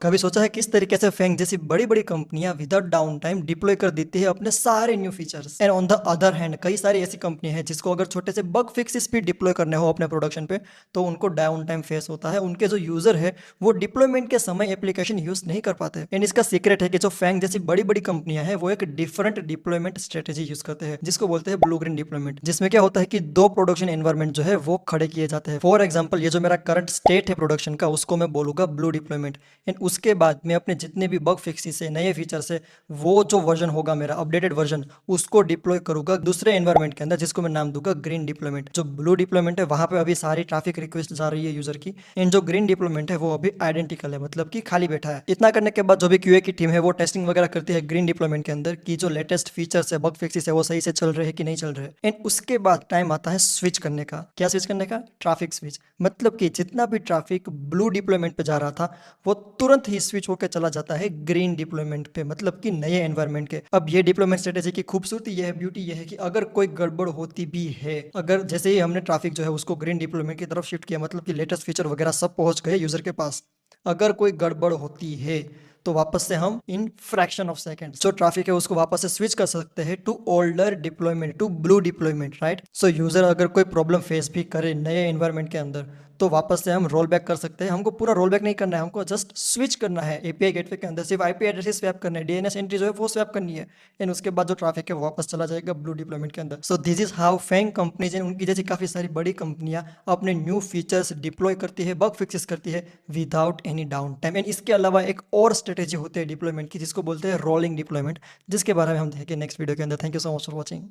कभी सोचा है किस तरीके से फैंग जैसी बड़ी बड़ी कंपनियां विदाउट डाउन टाइम डिप्लॉय कर देती है अपने सारे new features. And on the other hand कई सारी ऐसी कंपनियां हैं जिसको अगर छोटे से बग फिक्सेस भी डिप्लॉय करने हो अपने प्रोडक्शन पे तो उनको डाउन टाइम फेस होता है। उनके जो यूजर है वो डिप्लॉयमेंट के समय एप्लीकेशन यूज नहीं कर पाते। एंड इसका सीक्रेट है कि जो फैंग जैसी बड़ी बड़ी कंपनियां हैं वो एक डिफरेंट डिप्लॉयमेंट स्ट्रेटेजी यूज करते हैं जिसको बोलते हैं ब्लू ग्रीन डिप्लॉयमेंट, जिसमें क्या होता है कि दो प्रोडक्शन एनवायरमेंट जो है वो खड़े किए जाते हैं। फॉर एग्जाम्पल ये जो मेरा करंट स्टेट है प्रोडक्शन का उसको मैं बोलूंगा ब्लू डिप्लॉयमेंट। एंड उसके बाद मैं अपने जितने भी बग फिक्सेस है नए फीचर्स है वो जो वर्जन होगा मेरा अपडेटेड वर्जन उसको डिप्लॉय करूंगा दूसरे एनवायरमेंट के अंदर जिसको मैं नाम दूंगा ग्रीन डिप्लॉयमेंट। जो ब्लू डिप्लॉयमेंट है वहां पे अभी सारी ट्रैफिक रिक्वेस्ट जा रही है यूजर की। एंड जो ग्रीन डिप्लॉयमेंट है वो अभी आइडेंटिकल है, मतलब कि खाली बैठा है। इतना करने के बाद जो भी क्यूए की टीम है वो टेस्टिंग वगैरह करती है ग्रीन डिप्लॉयमेंट के अंदर कि जो लेटेस्ट फीचर्स है बग फिक्सेस है वो सही से चल रहे हैं कि नहीं चल रहे। एंड उसके बाद टाइम आता है स्विच करने का। क्या स्विच करने का? Traffic switch. मतलब कि जितना भी ट्रैफिक ब्लू डिप्लॉयमेंट पे जा रहा था वो तुरंत ही स्विच होकर चला जाता है ग्रीन डिप्लॉयमेंट पे, मतलब कि नए एनवायरनमेंट के। अब ये डिप्लॉयमेंट स्ट्रेटेजी की खूबसूरती ये है, ब्यूटी ये है कि अगर कोई गड़बड़ होती भी है, अगर जैसे ही हमने ट्रैफिक जो है उसको ग्रीन डिप्लॉयमेंट की तरफ शिफ्ट किया, मतलब कि लेटेस्ट फीचर वगैरह सब पहुंच गए यूजर के पास, अगर कोई गड़बड़ होती है तो वापस से हम इन फ्रैक्शन ऑफ सेकंड जो ट्रैफिक है उसको वापस से स्विच कर सकते हैं to older deployment, to blue deployment, right. So user अगर कोई प्रॉब्लम फेस भी करे नए एनवायरनमेंट के अंदर तो वापस से हम रोल बैक कर सकते हैं। हमको पूरा रोल बैक नहीं करना है, हमको जस्ट स्विच करना है एपीआई गेटवे के अंदर, सिर्फ आईपी एड्रेस स्वैप करना है, डीएनएस एंट्री जो है वो स्वैप करनी है। एंड उसके बाद जो ट्रैफिक है वो वापस चला जाएगा ब्लू डिप्लॉयमेंट के अंदर। So this is how FAANG companies and उनकी जैसी काफी सारी बड़ी कंपनियां अपने न्यू फीचर्स डिप्लॉय करती है, बग फिक्सेस करती है without any down time. And इसके अलावा एक और स्ट्रेटेजी होती है डिप्लॉयमेंट की जिसको बोलते हैं रोलिंग डिप्लॉयमेंट, जिसके बारे में हम देखेंगे नेक्स्ट वीडियो के अंदर। Thank you so much for watching.